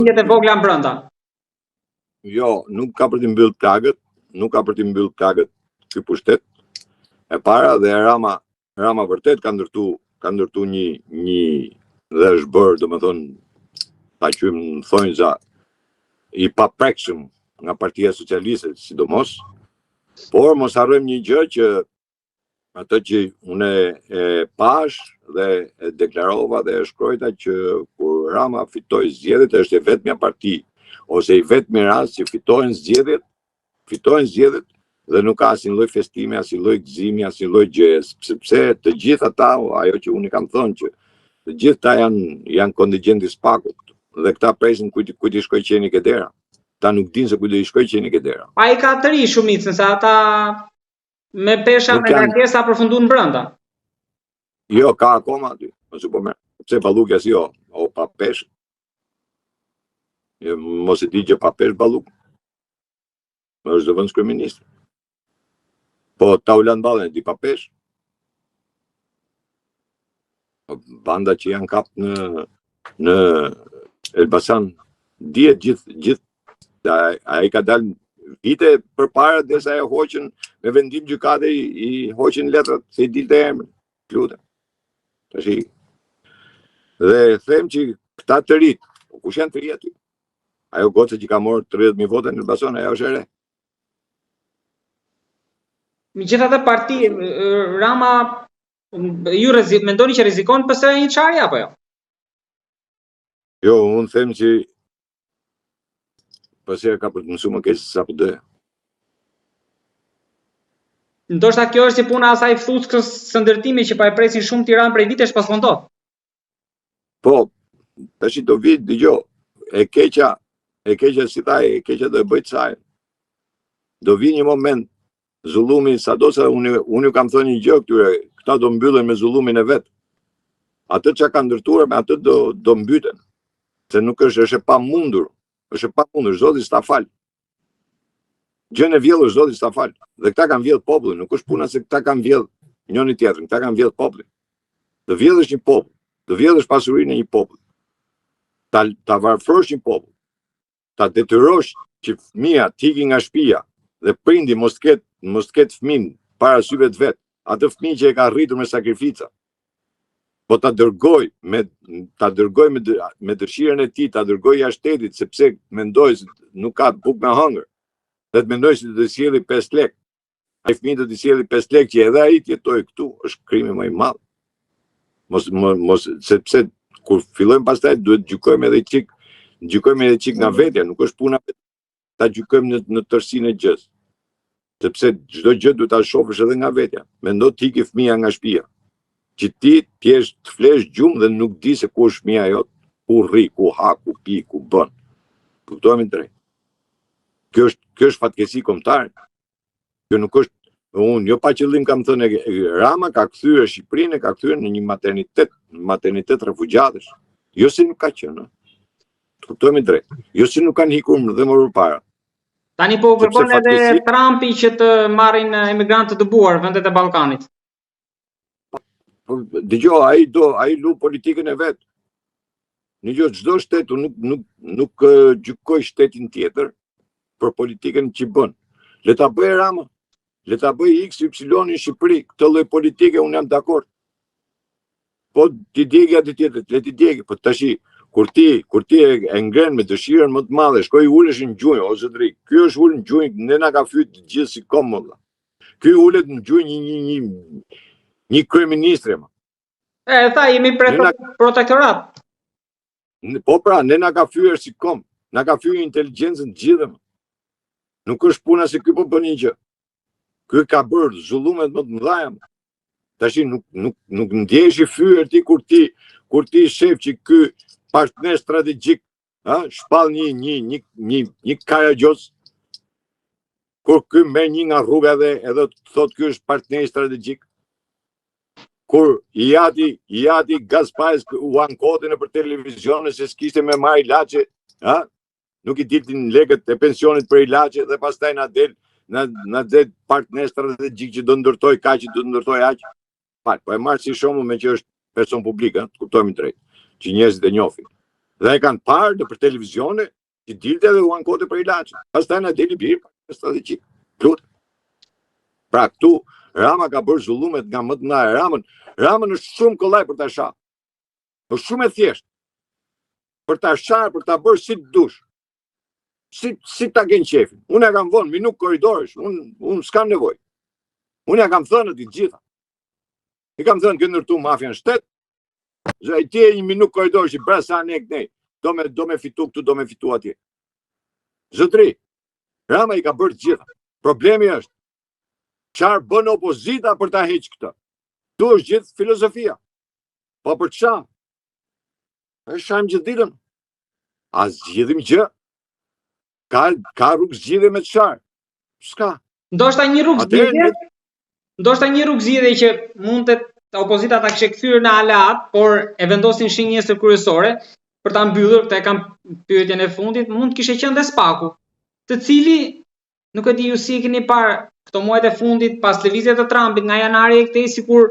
e vogla brenda. Jo, nuk ka për të mbyll plagët, nuk ka për të mbyll plagët ky pushtet. E para dhe Rama vërtet ka ndërtu një dhe është bërë, domethënë, ta quajmë thonjza i paprekshëm nga Partia Socialiste, sidomos. Por mos harrojmë një gjë që atë që unë e pash dhe e deklarova dhe e shkruajta që kur Rama fitoi zgjedhjet është e vetmja parti ose i vetmi rast që fitojnë zgjedhjet dhe nuk ka asnjë lloj festimi, asnjë lloj gëzimi, asnjë lloj gjëje, sepse të gjithë ata, ajo që unë kam thënë që të gjithë ata janë kontingjenti i Spakut dhe këta presin kujt i shkoj qeni ke dera. Ta nuk dinë se kujt do i shkoj qeni ke dera. Ai ka të ri shumicën se ata me pesha me kërkesa përfunduan brenda. Jo, ka akoma aty. Mos u bëmë. Pse Ballukja si o pa peshë. Mos e di që pa peshë Balluk. Është zëvendës kryeminist. Po Taulan Ballën di pa peshë. Banda që janë kap në Elbasan dihet gjithë ai ka dalë vite përpara derisa e hoqën me vendim gjykate i hoqën letrat se i dilte emrin. Lutem. Tashi. Dhe them që këta të rit, kush janë të ri aty? Ajo goca që ka marrë 30.000 vota në Elbasan, ajo është e re. Megjithatë parti Rama ju mendoni që rrezikon PS një çarje apo jo? Jo, unë them që PS ka për të mësuar më keq se sa PD. Ndoshta kjo është si puna asaj ftuskës së ndërtimit që pa e presin shumë Tiranë prej vitesh pas fundot. Po, tash do vi dëgjoj. E keqja si thaj, e keqja do e bëj çaj. Do vi një moment zullumi, sado se unë ju kam thënë një gjë këtyre, këta do mbyllen me zullumin e vet. Atë që ka ndërtuar me atë do mbyten. Se nuk është e pamundur. Është e pamundur, Zoti s'ta fal. Gjën e vjedhur Zoti s'ta fal. Dhe këta kanë vjedh popullin, nuk është puna se këta kanë vjedh njëri tjetrin, këta kanë vjedh popullin. Të vjedhësh një popull, të vjedhësh pasurinë e një populli. Ta varfrosh një popull. Ta detyrosh që fëmia tiki nga shtëpia dhe prindi mos ketë fëmin para syve të vet. Atë fëmijë që e ka rritur me sakrifica. Po ta dërgoj me dëshirën e tij, ta dërgoj jashtë shtetit sepse mendoj se nuk ka bukë me hëngër. Dhe të mendoj se do të sjelli 5 lekë. Ai fëmijë do të sjelli 5 lekë që edhe ai të jetojë këtu, është krimi më i madh. Mos sepse kur fillojmë pastaj duhet gjykojmë edhe çik nga vetja, nuk është puna ta gjykojmë në tërësinë e gjës. Sepse çdo gjë duhet ta shohësh edhe nga vetja. Mendo ti ke fëmia nga shtëpia. Që ti thjesht të flesh gjumë dhe nuk di se ku është fëmia jote, ku rri, ku ha, ku pi, ku bën. Kuptojmë drejt. Kjo është fatkeqësi kombëtare. Kjo nuk është, unë jo pa qëllim kam thënë, Rama ka kthyer Shqipërinë, ka kthyer në një maternitet refugjatësh. Jo se nuk ka qenë. Kuptojmë drejt. Jo se nuk kanë ikur dhe më përpara. Tani po kërkon edhe Trumpi që të marrin emigrantë të dëbuar vendet e Ballkanit. Dëgjoj, ai lu politikën e vet. Në çdo shtet nuk gjykoj shtetin tjetër për politikën që bën. Le ta bëj Rama, le ta bëj X, Y në Shqipëri, këtë lloj politike unë jam dakord. Po ti djegi atë tjetër, le ti djegi, po tash kur ti e ngren me dëshirën më të madhe, shkoj ulesh në gjunjë, o zotëri, ky është ulë në gjunjë, ne na ka fyt gjithë si komolla. Ky ulet në gjunjë një kryeministri më. Tha jemi protektorat. Po pra, ne na ka fyer si kom, na ka fyer inteligjencën gjithë. Nuk është puna se ky po bën një gjë. Ky ka bërë zullumet më të mëdha. Tash nuk ndjehesh i fyer ti kur ti shef që ky partner strategjik, shpall një Karagjos, kur ky merr një nga rruga dhe edhe thot ky është partner strategjik. Kur i jati Gazpais u ankoti në për televizion se s'kishte me marrë ilaçe, nuk i diltin lekët e pensionit për ilaçe dhe pastaj na del partner strategjik që do ndërtoj kaq, që do ndërtoj aq. Po e marr si shembull me që është person publik, kuptojmë drejt, që njerëzit e njohin. Dhe e kanë parë në për televizione që dilte dhe u ankote për ilaçe. Pastaj na deli birë për strategjik. Lut. Pra këtu Rama ka bërë zullumet nga më të mëdha. Ramën është shumë kollaj për ta shah. Është shumë e thjeshtë. Për ta shar, për ta bërë si të dush. Si ta gjen qefin. Unë ja kam vënë minut korridorësh, unë s'kam nevojë. Unë ja kam thënë të gjitha. I kam thënë që ndërtu mafian shtet. Zë ti një minut korridorësh i brasa ne këtej. Do me fitu këtu, do me fitu atje. Zotri, Rama i ka bërë të gjitha. Problemi është çfarë bën opozita për ta heqë këtë. Tu është gjithë filozofia. Po për çfarë? E shajmë gjithë ditën. A zgjidhim gjë? Ka rrugë zgjidhje me çfarë? S'ka. Ndoshta një rrugë zgjidhje që mund të opozita ta kishte kthyer në aleat, por e vendosin shenjësër kryesore për ta mbyllur, këtë e kam pyetjen e fundit, mund të kishte qenë dhe Spaku, të cili nuk e di ju si e keni parë këto muajt e fundit pas lëvizjes të Trumpit nga janari e këtej sikur